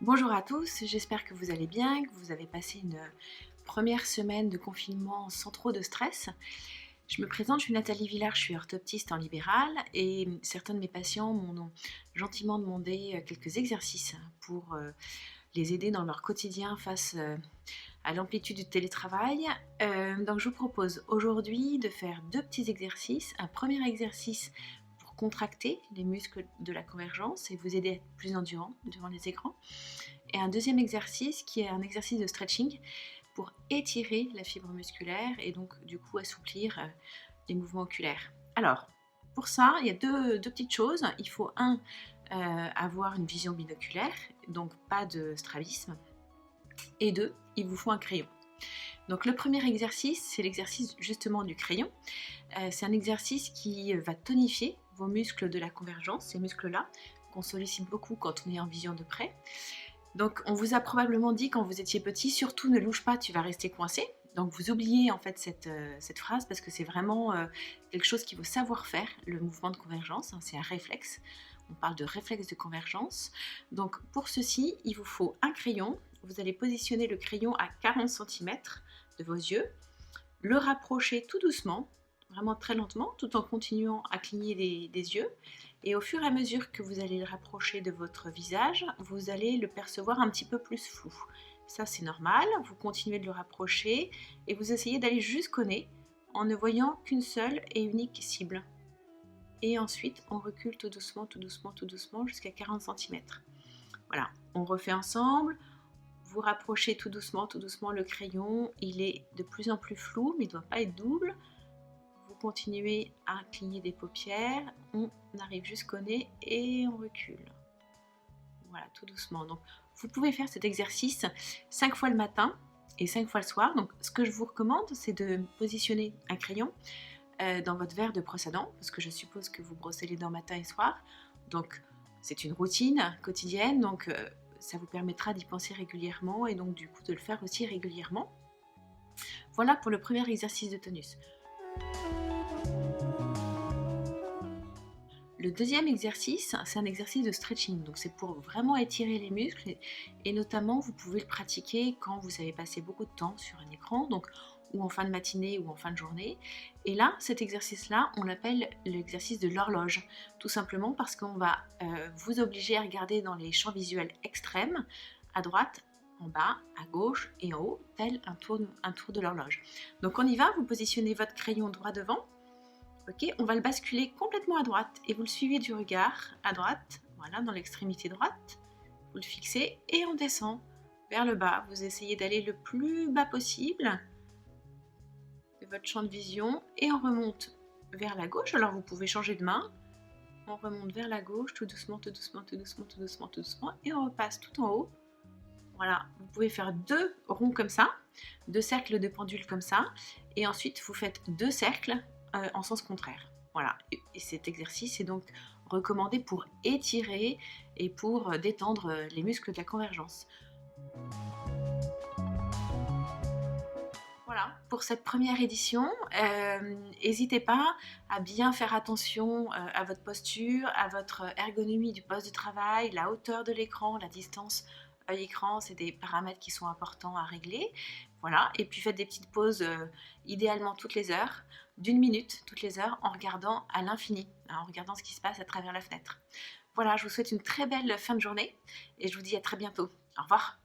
Bonjour à tous, j'espère que vous allez bien, que vous avez passé une première semaine de confinement sans trop de stress. Je me présente, je suis Nathalie Villard, je suis orthoptiste en libéral et certains de mes patients m'ont gentiment demandé quelques exercices pour les aider dans leur quotidien face à l'amplitude du télétravail. Donc je vous propose aujourd'hui de faire deux petits exercices. Un premier exercice pour contracter les muscles de la convergence et vous aider à être plus endurant devant les écrans. Et un deuxième exercice qui est un exercice de stretching pour étirer la fibre musculaire et donc du coup assouplir les mouvements oculaires. Alors, pour ça, il y a deux petites choses. Il faut avoir une vision binoculaire, donc pas de strabisme. Et deux, il vous faut un crayon. Donc le premier exercice, c'est l'exercice justement du crayon. C'est un exercice qui va tonifier vos muscles de la convergence, ces muscles-là, qu'on sollicite beaucoup quand on est en vision de près. Donc on vous a probablement dit quand vous étiez petit, surtout ne louche pas, tu vas rester coincé. Donc vous oubliez en fait cette phrase parce que c'est vraiment quelque chose qu'il faut savoir faire, le mouvement de convergence, hein, c'est un réflexe. On parle de réflexe de convergence. Donc pour ceci, il vous faut un crayon. Vous allez positionner le crayon à 40 cm de vos yeux, le rapprocher tout doucement, vraiment très lentement, tout en continuant à cligner des yeux. Et au fur et à mesure que vous allez le rapprocher de votre visage, vous allez le percevoir un petit peu plus flou. Ça, c'est normal. Vous continuez de le rapprocher et vous essayez d'aller jusqu'au nez en ne voyant qu'une seule et unique cible. Et ensuite, on recule tout doucement, tout doucement, tout doucement jusqu'à 40 cm. Voilà, on refait ensemble. Vous rapprochez tout doucement le crayon. Il est de plus en plus flou, mais il ne doit pas être double. Vous continuez à cligner des paupières, on arrive jusqu'au nez et on recule. Voilà, tout doucement. Donc, vous pouvez faire cet exercice 5 fois le matin et 5 fois le soir. Donc, ce que je vous recommande, c'est de positionner un crayon dans votre verre de brosse à dents, parce que je suppose que vous brossez les dents matin et soir. Donc, c'est une routine quotidienne, donc ça vous permettra d'y penser régulièrement et donc du coup de le faire aussi régulièrement. Voilà pour le premier exercice de tonus. Le deuxième exercice, c'est un exercice de stretching, donc c'est pour vraiment étirer les muscles et notamment vous pouvez le pratiquer quand vous avez passé beaucoup de temps sur un écran, donc ou en fin de matinée ou en fin de journée. Et là, cet exercice-là, on l'appelle l'exercice de l'horloge, tout simplement parce qu'on va vous obliger à regarder dans les champs visuels extrêmes, à droite, en bas, à gauche et en haut, tel un tour de l'horloge. Donc on y va, vous positionnez votre crayon droit devant. Ok, on va le basculer complètement à droite et vous le suivez du regard à droite, voilà, dans l'extrémité droite. Vous le fixez et on descend vers le bas. Vous essayez d'aller le plus bas possible de votre champ de vision et on remonte vers la gauche. Alors vous pouvez changer de main. On remonte vers la gauche, tout doucement, tout doucement, tout doucement, tout doucement, tout doucement et on repasse tout en haut. Voilà, vous pouvez faire 2 ronds comme ça, 2 cercles de pendule comme ça et ensuite vous faites 2 cercles en sens contraire. Voilà, et cet exercice est donc recommandé pour étirer et pour détendre les muscles de la convergence. Voilà, pour cette première édition, n'hésitez pas à bien faire attention à votre posture, à votre ergonomie du poste de travail, la hauteur de l'écran, la distance œil-écran, c'est des paramètres qui sont importants à régler. Voilà, et puis faites des petites pauses, idéalement toutes les heures, d'1 minute toutes les heures, en regardant à l'infini, hein, en regardant ce qui se passe à travers la fenêtre. Voilà, je vous souhaite une très belle fin de journée et je vous dis à très bientôt. Au revoir.